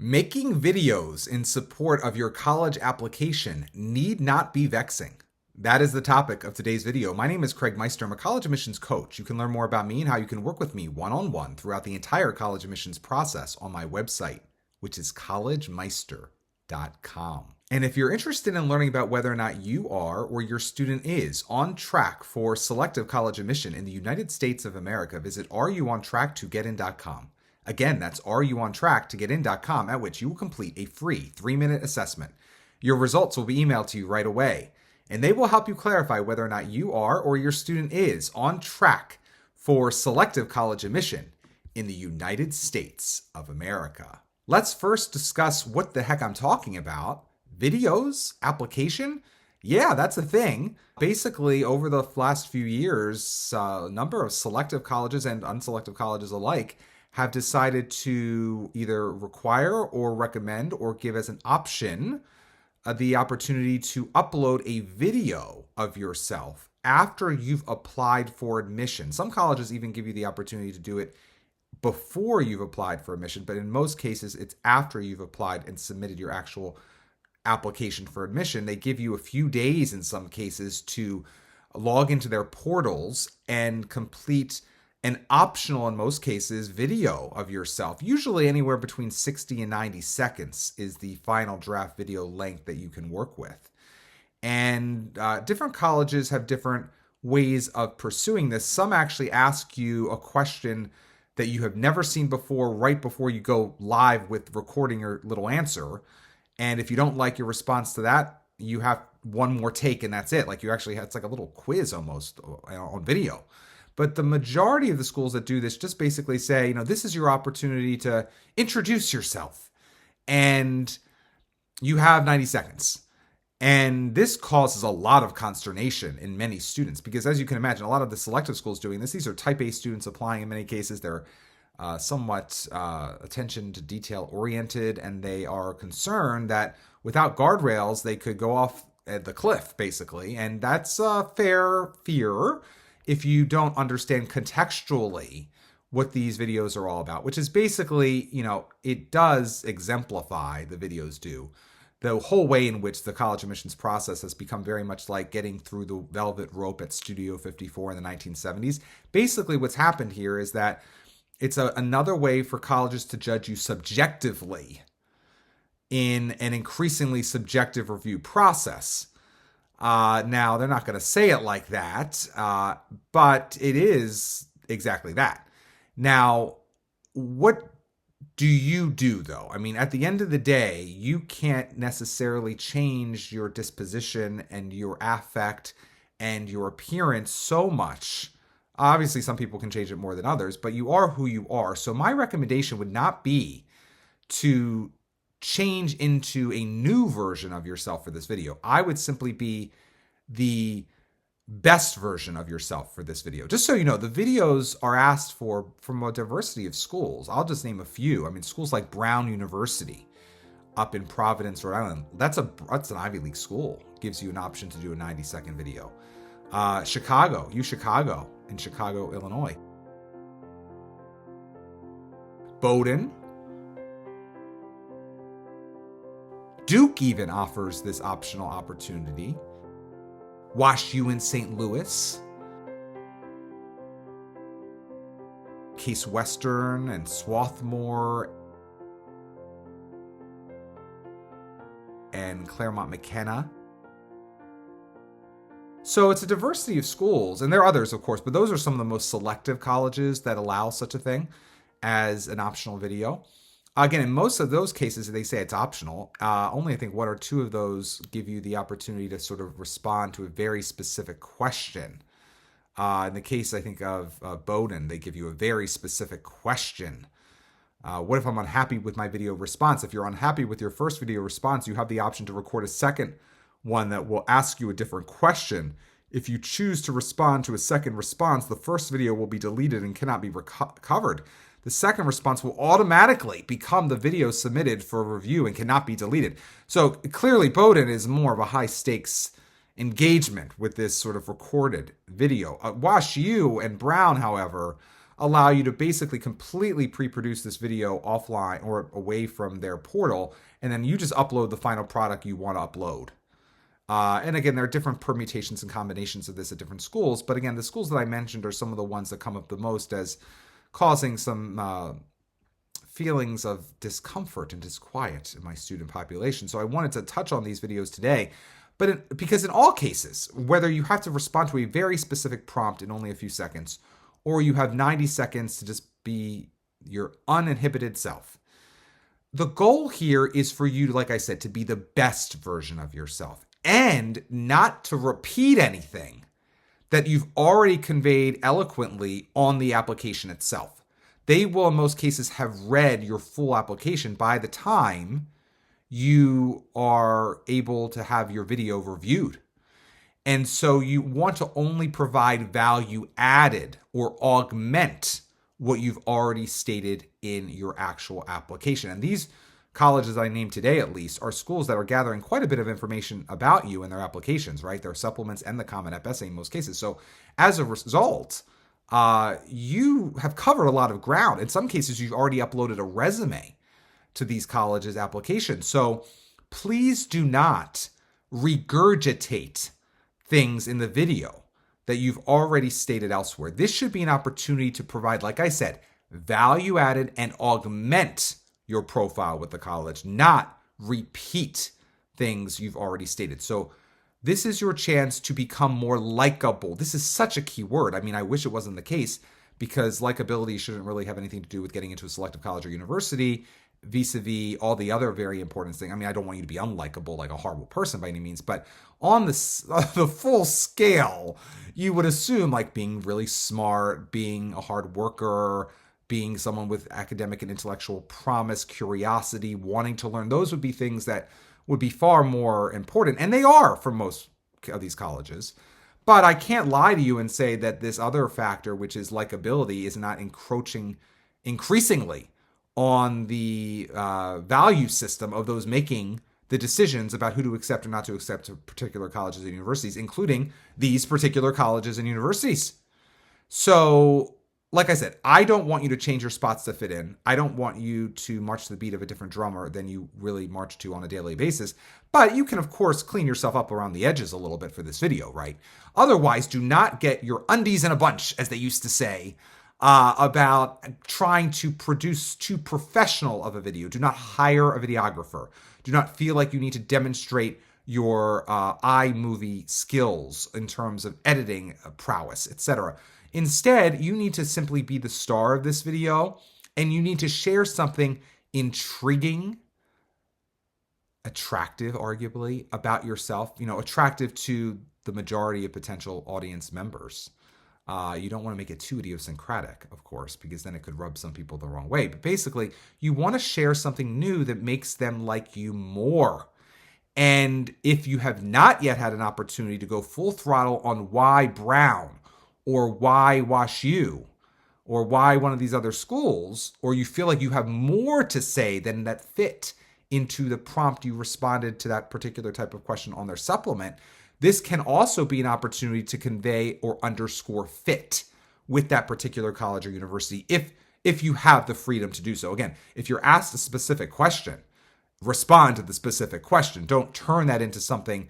Making videos in support of your college application need not be vexing. That is the topic of today's video. My name is Craig Meister. I'm a college admissions coach. You can learn more about me and how you can work with me one-on-one throughout the entire college admissions process on my website, which is collegemeister.com. And if you're interested in learning about whether or not you are or your student is on track for selective college admission in the United States of America, visit areyouontracktogetin.com. Again, that's areyouontracktogetin.com, at which you will complete a free 3-minute assessment. Your results will be emailed to you right away, and they will help you clarify whether or not you are or your student is on track for selective college admission in the United States of America. Let's first discuss what the heck I'm talking about. Videos? Application? Yeah, that's a thing. Basically, over the last few years, a number of selective colleges and unselective colleges alike have decided to either require or recommend or give as an option the opportunity to upload a video of yourself after you've applied for admission. Some colleges even give you the opportunity to do it before you've applied for admission, but in most cases, it's after you've applied and submitted your actual application for admission. They give you a few days in some cases to log into their portals and complete an optional, in most cases, video of yourself. Usually anywhere between 60 and 90 seconds is the final draft video length that you can work with. And different colleges have different ways of pursuing this. Some actually ask you a question that you have never seen before right before you go live with recording your little answer. And if you don't like your response to that, you have one more take and that's it. Like you actually have, it's like a little quiz almost on video. But the majority of the schools that do this just basically say, this is your opportunity to introduce yourself. And you have 90 seconds. And this causes a lot of consternation in many students because, as you can imagine, a lot of the selective schools doing this, these are type A students applying in many cases. They're somewhat attention to detail oriented, and they are concerned that without guardrails, they could go off the cliff, basically. And that's a fair fear if you don't understand contextually what these videos are all about, which is basically, it does exemplify, the videos do, the whole way in which the college admissions process has become very much like getting through the velvet rope at Studio 54 in the 1970s. Basically, what's happened here is that it's another way for colleges to judge you subjectively in an increasingly subjective review process. Now, they're not going to say it like that, but it is exactly that. Now, what do you do, though? I mean, at the end of the day, you can't necessarily change your disposition and your affect and your appearance so much. Obviously, some people can change it more than others, but you are who you are. So my recommendation would not be to change into a new version of yourself for this video. I would simply be the best version of yourself for this video. Just so you know, the videos are asked for from a diversity of schools. I'll just name a few. I mean, schools like Brown University up in Providence, Rhode Island. That's an Ivy League school. Gives you an option to do a 90-second video. Chicago in Chicago, Illinois. Bowdoin. Duke even offers this optional opportunity. Wash U in St. Louis. Case Western and Swarthmore and Claremont McKenna. So it's a diversity of schools, and there are others, of course, but those are some of the most selective colleges that allow such a thing as an optional video. Again, in most of those cases, they say it's optional. Only I think one or two of those give you the opportunity to sort of respond to a very specific question. In the case, I think, of Bowdoin, they give you a very specific question. What if I'm unhappy with my video response? If you're unhappy with your first video response, you have the option to record a second one that will ask you a different question. If you choose to respond to a second response, the first video will be deleted and cannot be recovered. The second response will automatically become the video submitted for review and cannot be deleted. So clearly, Bowdoin is more of a high stakes engagement with this sort of recorded video. Wash U and Brown, however, allow you to basically completely pre-produce this video offline or away from their portal, and then you just upload the final product you want to upload. And again, there are different permutations and combinations of this at different schools. But again, the schools that I mentioned are some of the ones that come up the most as causing some feelings of discomfort and disquiet in my student population. So I wanted to touch on these videos today. Because in all cases, whether you have to respond to a very specific prompt in only a few seconds, or you have 90 seconds to just be your uninhibited self, the goal here is for you, like I said, to be the best version of yourself and not to repeat anything that you've already conveyed eloquently on the application itself. They will, in most cases, have read your full application by the time you are able to have your video reviewed. And so you want to only provide value added or augment what you've already stated in your actual application. And these colleges I named today, at least, are schools that are gathering quite a bit of information about you in their applications, right? Their supplements and the Common App essay in most cases. So as a result, you have covered a lot of ground. In some cases, you've already uploaded a resume to these colleges' applications. So please do not regurgitate things in the video that you've already stated elsewhere. This should be an opportunity to provide, like I said, value added and augment your profile with the college, not repeat things you've already stated. So this is your chance to become more likable. This is such a key word. I mean, I wish it wasn't the case, because likability shouldn't really have anything to do with getting into a selective college or university, vis-a-vis all the other very important things. I mean, I don't want you to be unlikable, like a horrible person by any means, but on the full scale, you would assume like being really smart, being a hard worker, being someone with academic and intellectual promise, curiosity, wanting to learn. Those would be things that would be far more important. And they are for most of these colleges. But I can't lie to you and say that this other factor, which is likability, is not encroaching increasingly on the value system of those making the decisions about who to accept or not to accept to particular colleges and universities, including these particular colleges and universities. So, like I said, I don't want you to change your spots to fit in. I don't want you to march to the beat of a different drummer than you really march to on a daily basis. But you can, of course, clean yourself up around the edges a little bit for this video, right? Otherwise, do not get your undies in a bunch, as they used to say, about trying to produce too professional of a video. Do not hire a videographer. Do not feel like you need to demonstrate your iMovie skills in terms of editing prowess, etc. Instead, you need to simply be the star of this video, and you need to share something intriguing, attractive, arguably, about yourself, attractive to the majority of potential audience members. You don't want to make it too idiosyncratic, of course, because then it could rub some people the wrong way. But basically, you want to share something new that makes them like you more. And if you have not yet had an opportunity to go full throttle on why Brown, or why WashU, or why one of these other schools, or you feel like you have more to say than that fit into the prompt you responded to that particular type of question on their supplement, this can also be an opportunity to convey or underscore fit with that particular college or university if you have the freedom to do so. Again, if you're asked a specific question, respond to the specific question. Don't turn that into something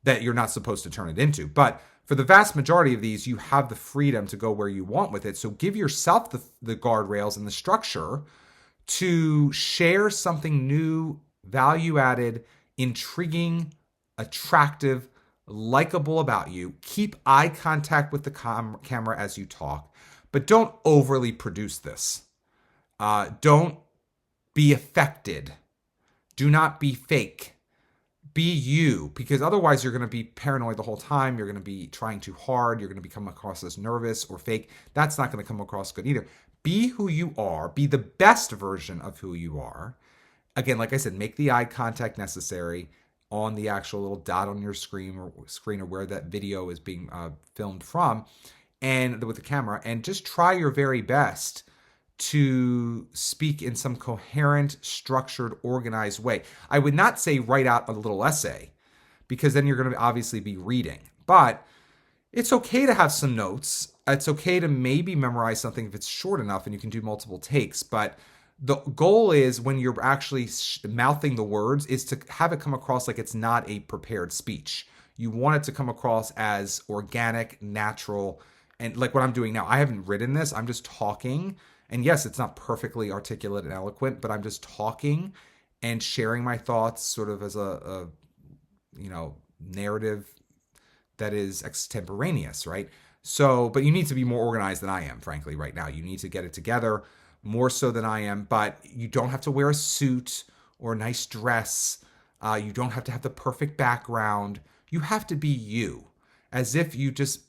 that you're not supposed to turn it into. But for the vast majority of these, you have the freedom to go where you want with it. So give yourself the guardrails and the structure to share something new, value-added, intriguing, attractive, likable about you. Keep eye contact with the camera as you talk, but don't overly produce this. Don't be affected. Do not be fake. Be you, because otherwise you're going to be paranoid the whole time. You're going to be trying too hard. You're going to come across as nervous or fake. That's not going to come across good either. Be who you are. Be the best version of who you are. Again, like I said, make the eye contact necessary on the actual little dot on your screen or where that video is being filmed from, and with the camera, and just try your very best to speak in some coherent, structured, organized way. I would not say write out a little essay, because then you're going to obviously be reading. But it's okay to have some notes. It's okay to maybe memorize something if it's short enough and you can do multiple takes, but the goal is when you're actually mouthing the words is to have it come across like it's not a prepared speech. You want it to come across as organic, natural, and like what I'm doing now. I haven't written this, I'm just talking. And yes, it's not perfectly articulate and eloquent, but I'm just talking and sharing my thoughts sort of as a narrative that is extemporaneous, right? So, but you need to be more organized than I am, frankly, right now. You need to get it together more so than I am, but you don't have to wear a suit or a nice dress. You don't have to have the perfect background. You have to be you, as if you just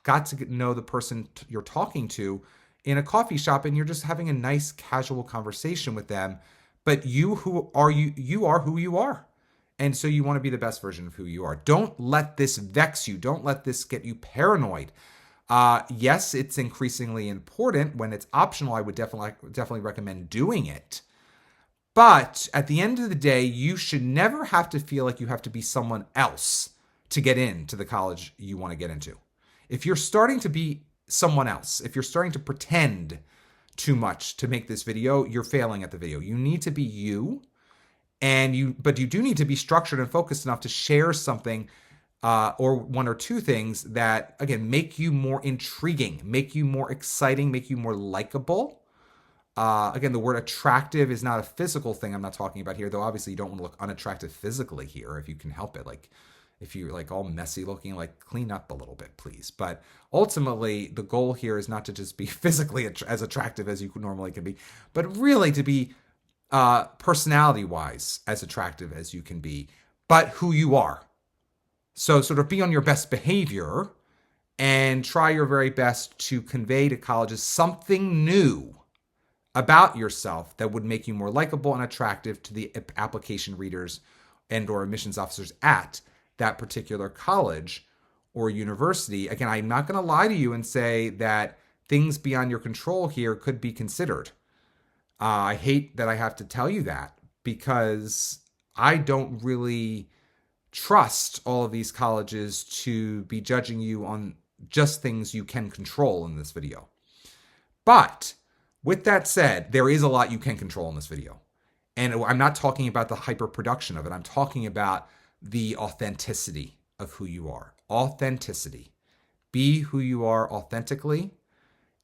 got to know the person you're talking to in a coffee shop and you're just having a nice casual conversation with them. But you are who you are. And so you want to be the best version of who you are. Don't let this vex you. Don't let this get you paranoid. Yes, it's increasingly important. When it's optional, I would definitely recommend doing it. But at the end of the day, you should never have to feel like you have to be someone else to get into the college you want to get into. If you're starting to be someone else, if you're starting to pretend too much to make this video, you're failing at the video. You need to be you. But you do need to be structured and focused enough to share something or one or two things that, again, make you more intriguing, make you more exciting, make you more likable. Again, the word attractive is not a physical thing I'm not talking about here, though obviously you don't want to look unattractive physically here if you can help it. Like if you're like all messy looking, like clean up a little bit, please. But ultimately, the goal here is not to just be physically as attractive as you normally can be, but really to be personality-wise as attractive as you can be, but who you are. So sort of be on your best behavior and try your very best to convey to colleges something new about yourself that would make you more likable and attractive to the application readers and or admissions officers at that particular college or university. Again, I'm not going to lie to you and say that things beyond your control here could be considered. I hate that I have to tell you that because I don't really trust all of these colleges to be judging you on just things you can control in this video. But with that said, there is a lot you can control in this video. And I'm not talking about the hyper-production of it. I'm talking about the authenticity of who you are. Authenticity. Be who you are authentically.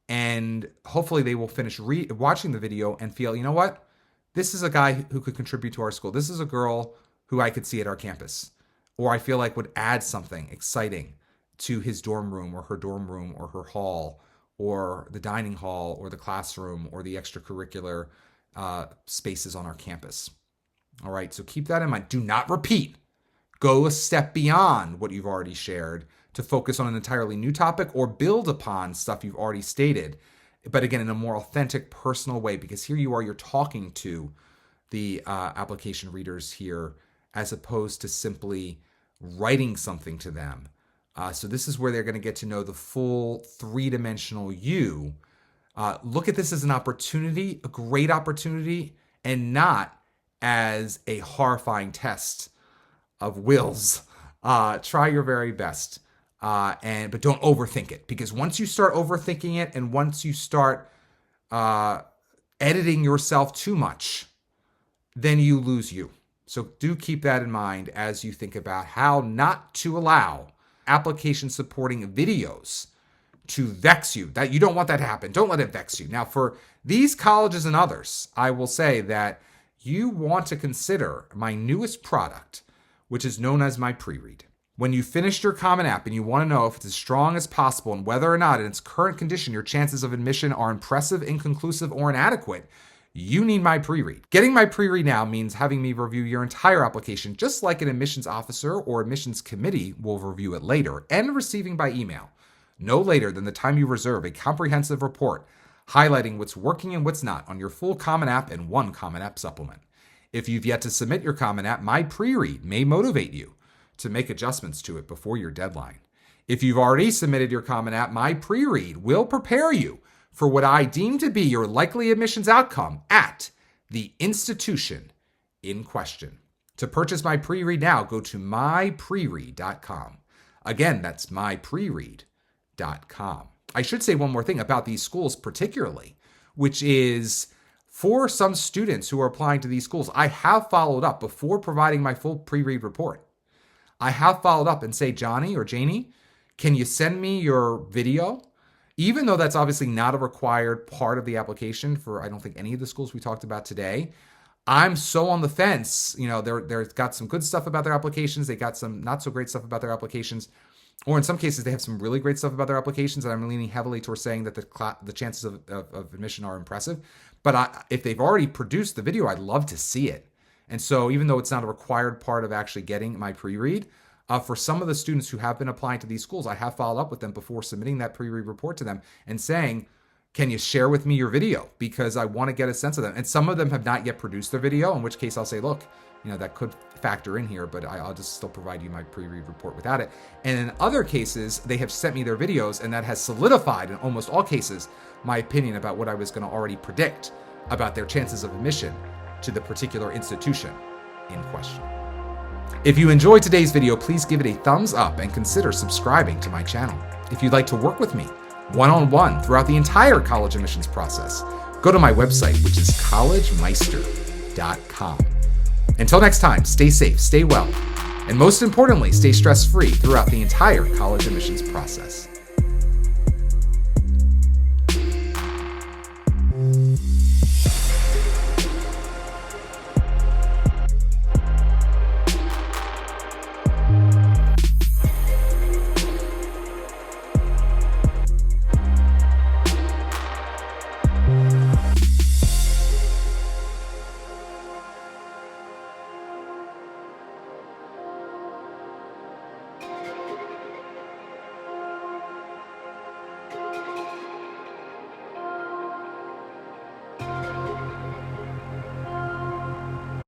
And hopefully they will finish watching the video and feel, you know what? This is a guy who could contribute to our school. This is a girl who I could see at our campus. Or I feel like would add something exciting to his dorm room or her hall or the dining hall or the classroom or the extracurricular spaces on our campus. All right, so keep that in mind. Do not repeat. Go a step beyond what you've already shared to focus on an entirely new topic or build upon stuff you've already stated, but again, in a more authentic, personal way, because here you are, you're talking to the application readers here as opposed to simply writing something to them. So this is where they're going to get to know the full three-dimensional you. Look at this as an opportunity, a great opportunity, and not as a horrifying test of wills. Try your very best. But don't overthink it, because once you start overthinking it and once you start editing yourself too much, then you lose you. So do keep that in mind as you think about how not to allow application supporting videos to vex you. That you don't want that to happen. Don't let it vex you. Now, for these colleges and others, I will say that you want to consider my newest product, which is known as my pre-read. When you finished your Common App and you want to know if it's as strong as possible and whether or not in its current condition your chances of admission are impressive, inconclusive, or inadequate, you need my pre-read. Getting my pre-read now means having me review your entire application just like an admissions officer or admissions committee will review it later, and receiving by email no later than the time you reserve a comprehensive report highlighting what's working and what's not on your full Common App and one Common App supplement. If you've yet to submit your Common App, my pre-read may motivate you to make adjustments to it before your deadline. If you've already submitted your Common App, my pre-read will prepare you for what I deem to be your likely admissions outcome at the institution in question. To purchase my pre-read now, go to mypreread.com. Again, that's mypreread.com. I should say one more thing about these schools particularly, which is for some students who are applying to these schools, I have followed up before providing my full pre-read report. I have followed up and say, Johnny or Janie, can you send me your video? Even though that's obviously not a required part of the application for, I don't think, any of the schools we talked about today, I'm so on the fence. You know, they've got some good stuff about their applications. They got some not so great stuff about their applications. Or in some cases, they have some really great stuff about their applications, and I'm leaning heavily towards saying that the chances of admission are impressive. But if they've already produced the video, I'd love to see it. And so even though it's not a required part of actually getting my pre-read, for some of the students who have been applying to these schools, I have followed up with them before submitting that pre-read report to them and saying, can you share with me your video? Because I want to get a sense of them. And some of them have not yet produced their video, in which case I'll say, look, you know, that could factor in here, but I'll just still provide you my pre-read report without it. And in other cases, they have sent me their videos, and that has solidified in almost all cases my opinion about what I was going to already predict about their chances of admission to the particular institution in question. If you enjoyed today's video, please give it a thumbs up and consider subscribing to my channel. If you'd like to work with me one-on-one throughout the entire college admissions process, go to my website, which is collegemeister.com. Until next time, stay safe, stay well, and most importantly, stay stress-free throughout the entire college admissions process.